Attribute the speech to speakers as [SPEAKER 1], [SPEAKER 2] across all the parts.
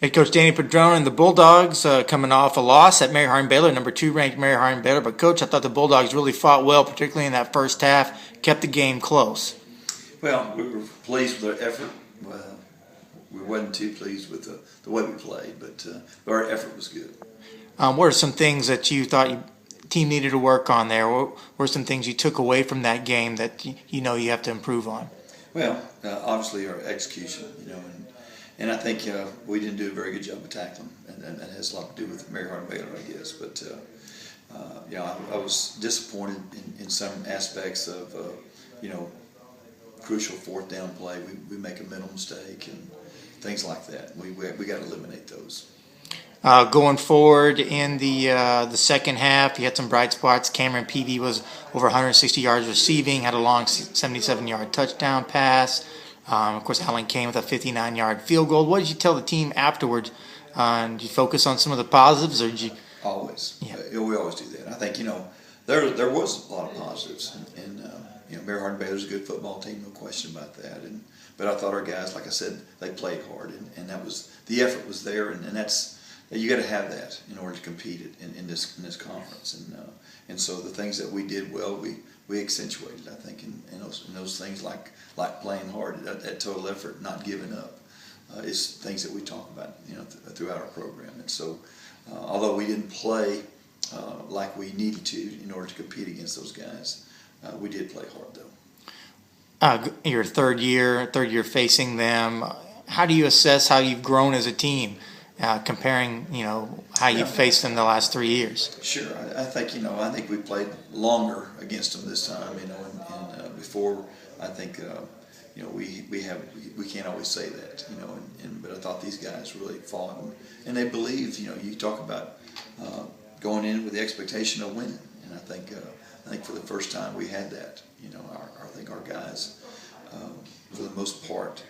[SPEAKER 1] Head coach Danny Padron and the Bulldogs coming off a loss at Mary Hardin-Baylor, number 2 ranked Mary Hardin-Baylor. But coach, I thought the Bulldogs really fought well, particularly in that first half, kept the game close.
[SPEAKER 2] Well, we were pleased with our effort. We wasn't too pleased with the way we played, but our effort was good.
[SPEAKER 1] What are some things that you thought your team needed to work on there? What were some things you took away from that game that you know you have to improve on?
[SPEAKER 2] Well, obviously our execution, and I think we didn't do a very good job of tackling, and that has a lot to do with Mary Hardin-Baylor, I guess. But I was disappointed in some aspects of crucial fourth down play. We make a mental mistake and things like that. We got to eliminate those.
[SPEAKER 1] Going forward in the second half, you had some bright spots. Cameron Peavy was over 160 yards receiving, had a long 77-yard touchdown pass. Of course, Allen came with a 59-yard field goal. What did you tell the team afterwards? Did you focus on some of the positives, or did you?
[SPEAKER 2] Always.
[SPEAKER 1] Yeah.
[SPEAKER 2] We always do that. I think there was a lot of positives, and Mary Hardin-Baylor's a good football team, no question about that. But I thought our guys, like I said, they played hard, and that was the effort was there, and that's you got to have that in order to compete in this conference, and so the things that we did well, we accentuated, I think, in those things like playing hard, that total effort, not giving up, is things that we talk about throughout our program. And so although we didn't play like we needed to in order to compete against those guys, we did play hard though.
[SPEAKER 1] Your third year facing them. How do you assess how you've grown as a team, comparing how you've faced them the last 3 years?
[SPEAKER 2] Sure, I think we played longer against them this time, and before I think we can't always say that, but I thought these guys really fought and they believed. You talk about going in with the expectation of winning, and I think for the first time we had that. I think our guys, for the most part,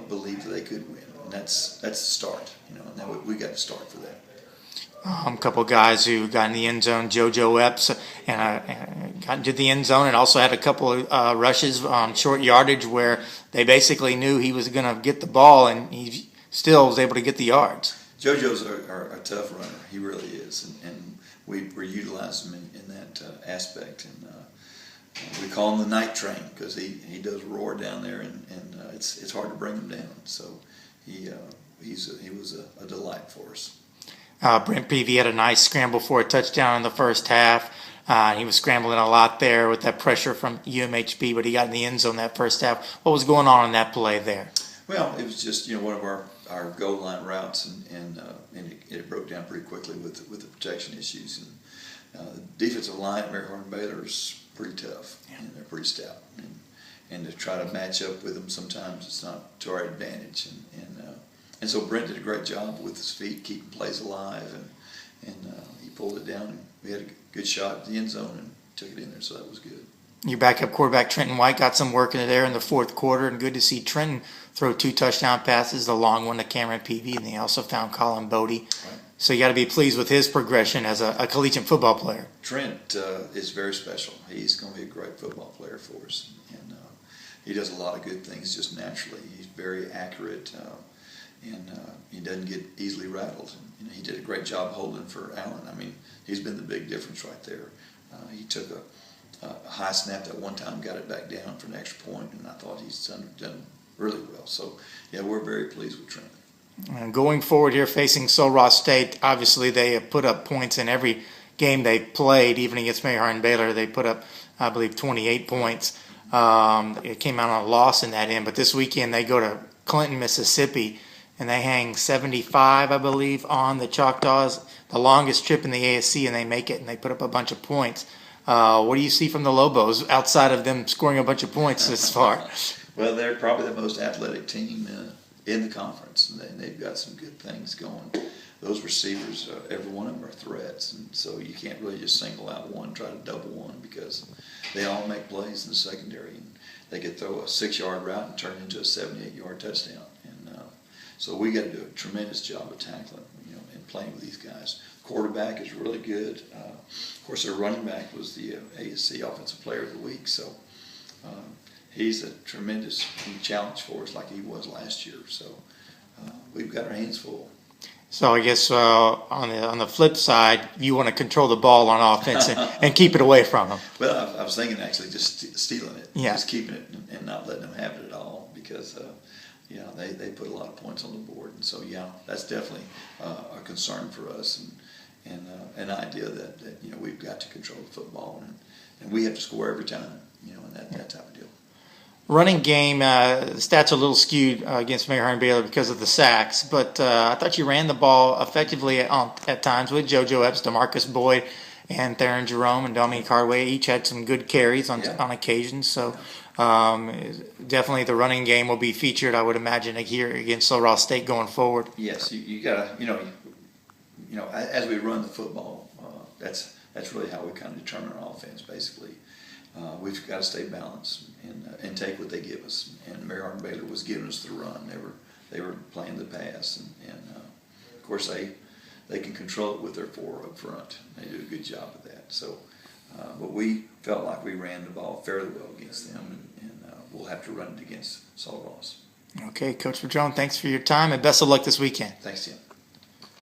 [SPEAKER 2] believed that they could win, and that's the start. And then we got to start for that.
[SPEAKER 1] A couple of guys who got in the end zone, JoJo Epps, and got into the end zone, and also had a couple of rushes on short yardage where they basically knew he was going to get the ball, and he still was able to get the yards.
[SPEAKER 2] JoJo's a tough runner. He really is, and we utilize him in that aspect. And we call him the night train because he does roar down there, and it's hard to bring him down. So he was a delight for us.
[SPEAKER 1] Brent Peavy had a nice scramble for a touchdown in the first half. He was scrambling a lot there with that pressure from UMHB, but he got in the end zone that first half. What was going on in that play there?
[SPEAKER 2] Well, it was just one of our goal line routes, and it broke down pretty quickly with the protection issues. And the defensive line at Mary Hardin-Baylor is pretty tough, and they're pretty stout. And to try to match up with them sometimes it's not to our advantage. And so Brent did a great job with his feet, keeping plays alive, and he pulled it down, and we had a good shot at the end zone and took it in there, so that was good.
[SPEAKER 1] Your backup quarterback, Trenton White, got some work in there in the fourth quarter, and good to see Trenton throw 2 touchdown passes, the long one to Cameron Peavy, and they also found Colin Bodie. Right. So you got to be pleased with his progression as a collegiate football player.
[SPEAKER 2] Trent is very special. He's going to be a great football player for us, and he does a lot of good things just naturally. He's very accurate. And he doesn't get easily rattled. He did a great job holding for Allen. I mean, he's been the big difference right there. He took a high snap that one time, got it back down for an extra point, and I thought he's done really well. So, yeah, we're very pleased with Trent.
[SPEAKER 1] And going forward here, facing Sul Ross State, obviously they have put up points in every game they played, even against Mary Hardin-Baylor. They put up, I believe, 28 points. It came out on a loss in that end, but this weekend they go to Clinton, Mississippi, and they hang 75, I believe, on the Choctaws, the longest trip in the ASC, and they make it, and they put up a bunch of points. What do you see from the Lobos outside of them scoring a bunch of points this far?
[SPEAKER 2] Well, they're probably the most athletic team in the conference, and they've got some good things going. Those receivers, every one of them are threats, and so you can't really just single out one, try to double one, because they all make plays in the secondary. And they could throw a 6-yard route and turn it into a 78-yard touchdown. So we got to do a tremendous job of tackling, and playing with these guys. Quarterback is really good. Of course, their running back was the ASC Offensive Player of the Week. So he's a tremendous challenge for us, like he was last year. So we've got our hands full.
[SPEAKER 1] So I guess on the flip side, you want to control the ball on offense and keep it away from them.
[SPEAKER 2] Well, I was thinking actually just stealing it,
[SPEAKER 1] Yeah.
[SPEAKER 2] just keeping it and not letting them have it at all because, they put a lot of points on the board. And so, that's definitely a concern for us and an idea that we've got to control the football and we have to score every time, and that type of deal.
[SPEAKER 1] Running game, the stats are a little skewed against Mary Hardin-Baylor because of the sacks, but I thought you ran the ball effectively at times with JoJo Epps, DeMarcus Boyd, and Theron Jerome and Dominique Hardaway. Each had some good carries on occasion, so definitely the running game will be featured, I would imagine, here against Sul Ross State going forward.
[SPEAKER 2] Yes, you gotta, as we run the football, that's really how we kind of determine our offense, basically. We've got to stay balanced and take what they give us. And Mary Hardin-Baylor was giving us the run. They were playing the pass, and of course they can control it with their four up front. They do a good job of that. So, but we felt like we ran the ball fairly well against them, and we'll have to run it against Sul Ross.
[SPEAKER 1] Okay, Coach Padron, thanks for your time and best of luck this weekend.
[SPEAKER 2] Thanks, Tim.